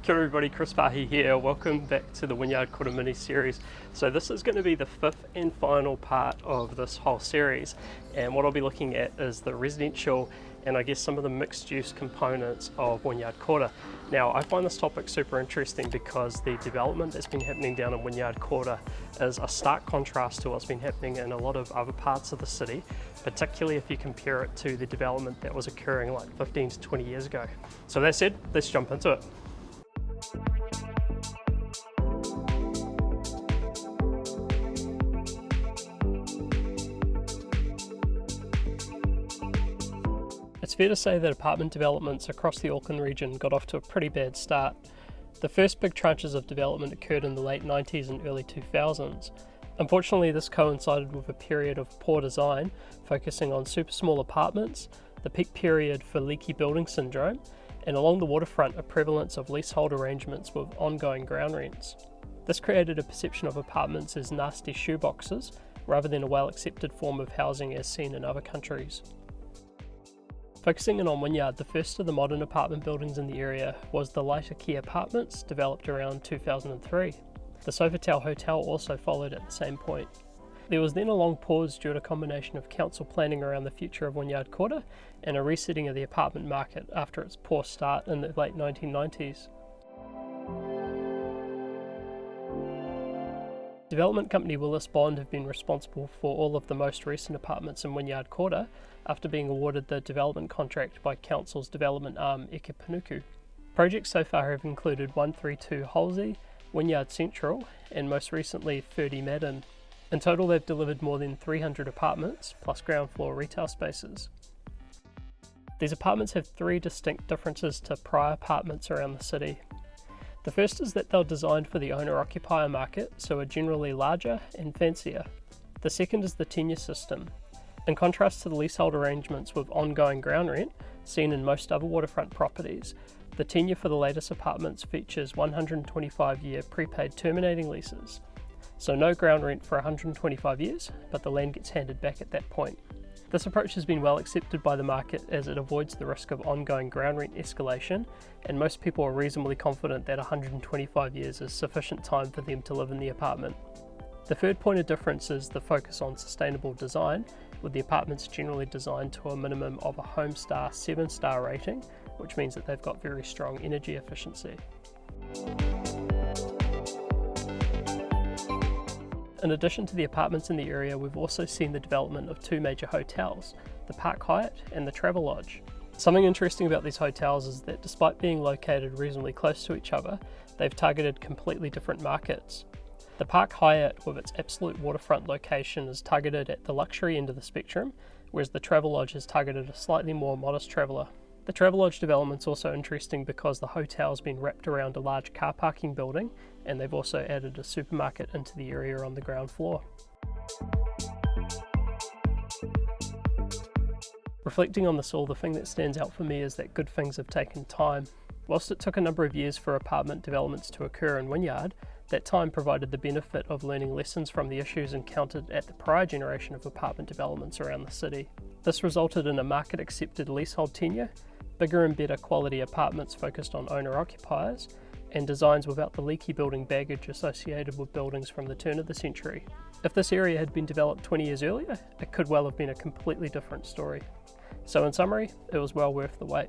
Kia ora everybody, Chris Farhi here. Welcome back to the Wynyard Quarter mini-series. So this is going to be the fifth and final part of this whole series, and what I'll be looking at is the residential and I guess some of the mixed-use components of Wynyard Quarter. Now, I find this topic super interesting because the development that's been happening down in Wynyard Quarter is a stark contrast to what's been happening in a lot of other parts of the city, particularly if you compare it to the development that was occurring like 15 to 20 years ago. So that said, let's jump into it. It's fair to say that apartment developments across the Auckland region got off to a pretty bad start. The first big tranches of development occurred in the late 90s and early 2000s. Unfortunately, this coincided with a period of poor design, focusing on super small apartments, the peak period for leaky building syndrome, and along the waterfront a prevalence of leasehold arrangements with ongoing ground rents. This created a perception of apartments as nasty shoeboxes, rather than a well-accepted form of housing as seen in other countries. Focusing in on Wynyard, the first of the modern apartment buildings in the area was the lighter key apartments developed around 2003. The Sofitel Hotel also followed at the same point. There was then a long pause due to a combination of council planning around the future of Wynyard Quarter and a resetting of the apartment market after its poor start in the late 1990s. Development company Willis Bond have been responsible for all of the most recent apartments in Wynyard Quarter after being awarded the development contract by Council's development arm Eke Panuku. Projects so far have included 132 Halsey, Wynyard Central and most recently 30 Madden. In total they've delivered more than 300 apartments plus ground floor retail spaces. These apartments have three distinct differences to prior apartments around the city. The first is that they're designed for the owner-occupier market, so are generally larger and fancier. The second is the tenure system. In contrast to the leasehold arrangements with ongoing ground rent, seen in most other waterfront properties, the tenure for the latest apartments features 125-year prepaid terminating leases. So no ground rent for 125 years, but the land gets handed back at that point. This approach has been well accepted by the market as it avoids the risk of ongoing ground rent escalation, and most people are reasonably confident that 125 years is sufficient time for them to live in the apartment. The third point of difference is the focus on sustainable design, with the apartments generally designed to a minimum of a Homestar 7-star rating, which means that they've got very strong energy efficiency. In addition to the apartments in the area, we've also seen the development of two major hotels, the Park Hyatt and the Travelodge. Something interesting about these hotels is that despite being located reasonably close to each other, they've targeted completely different markets. The Park Hyatt, with its absolute waterfront location, is targeted at the luxury end of the spectrum, whereas the Travelodge is targeted a slightly more modest traveller. The Travelodge development's also interesting because the hotel's been wrapped around a large car parking building, and they've also added a supermarket into the area on the ground floor. Reflecting on this all, the thing that stands out for me is that good things have taken time. Whilst it took a number of years for apartment developments to occur in Wynyard, that time provided the benefit of learning lessons from the issues encountered at the prior generation of apartment developments around the city. This resulted in a market-accepted leasehold tenure, bigger and better quality apartments focused on owner-occupiers, and designs without the leaky building baggage associated with buildings from the turn of the century. If this area had been developed 20 years earlier, it could well have been a completely different story. So in summary, it was well worth the wait.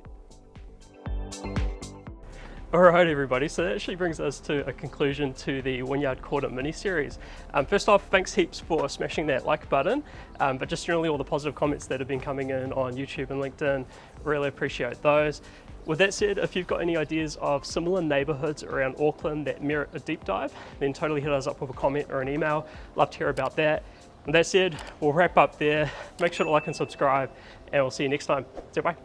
Alright everybody, so that actually brings us to a conclusion to the Wynyard Quarter mini-series. First off, thanks heaps for smashing that like button, but just generally all the positive comments that have been coming in on YouTube and LinkedIn, really appreciate those. With that said, if you've got any ideas of similar neighbourhoods around Auckland that merit a deep dive, then totally hit us up with a comment or an email. Love to hear about that. With that said, we'll wrap up there. Make sure to like and subscribe, and we'll see you next time. See you, bye.